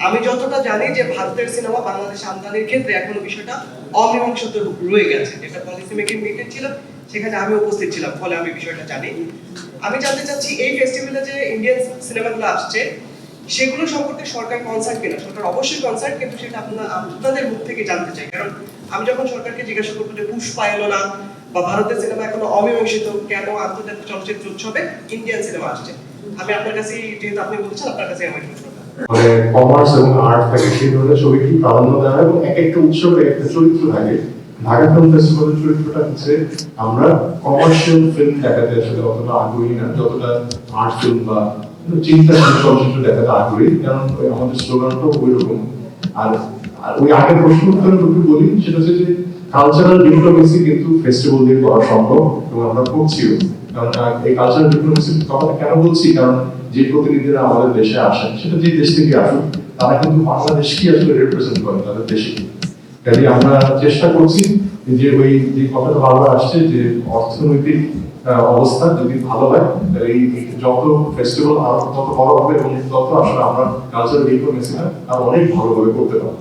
আমি যতটা জানি যে ভারতের সিনেমা বাংলাদেশে আমদানির ক্ষেত্রে এখনো বিষয়টা অমীমাংসিত রয়ে গেছে, যেটা পলিসি মেকিং মিটিং ছিল সেখানে আমি উপস্থিত ছিলাম, ফলে আমি বিষয়টা জানি। আমি জানতে চাচ্ছি এই ফেস্টিভ্যালে যে ইন্ডিয়ান সিনেমাগুলো আসছে সেগুলো সম্পর্কে সরকার কনসার্ন কিনা। সরকার অবশ্যই কনসার্ন, কিন্তু সেটা আপনাদের মুখ থেকে জানতে চাই। কারণ আমি যখন সরকারকে জিজ্ঞাসা করবো যে পুষ্পা এলো না বা ভারতের সিনেমা এখনো অমীমাংসিত, কেন আন্তর্জাতিক চলচ্চিত্র উৎসবে ইন্ডিয়ান সিনেমা আসছে, আমি আপনার কাছে, যেহেতু আপনি বলছেন, আপনার কাছে আমার প্রশ্নটা। মানে কমার্স এবং আর্ট থাকে সেই ধরনের ছবিকে প্রাধান্য দেওয়া হয় এবং এক একটা উৎসবে একটা চরিত্র থাকে। ঢাকা ফিল্ম ফেস্টিভ্যালের চরিত্রটা হচ্ছে আমরা কমার্শিয়াল ফিল্ম দেখাতে আসলে অতটা আগ্রহী না, যতটা আর্ট ফিল্ম বা চিন্তাশীল চলচ্চিত্র দেখাতে আগ্রহী, কারণ আমাদের স্লোগানটাও ওই রকম। আর ওই আগের প্রশ্ন উত্তরে যদি বলি, সেটা হচ্ছে যে কালচারাল ডিপ্লোমেসি কিন্তু ফেস্টিভ্যাল দিয়ে করা সম্ভব এবং আমরা করছিও। কারণ এই কালচারাল ডিপ্লোমেসির কথাটা কেন বলছি, কারণ যে প্রতিনিধিরা আমাদের দেশে আসেন, সেটা যে দেশ থেকে আসুক, তারা কিন্তু বাংলাদেশকে আসলে রিপ্রেজেন্ট করেন তাদের দেশে। কাজে আমরা চেষ্টা করছি যে ওই যে কথাটা বারবার আসছে যে অর্থনৈতিক অবস্থা যদি ভালো হয়, এই যত ফেস্টিভ্যাল আরো তত বড় হবে এবং তত আসলে আমরা কালচারাল ডিপ্লোমেসিটা আরো অনেক ভালোভাবে করতে পারবো।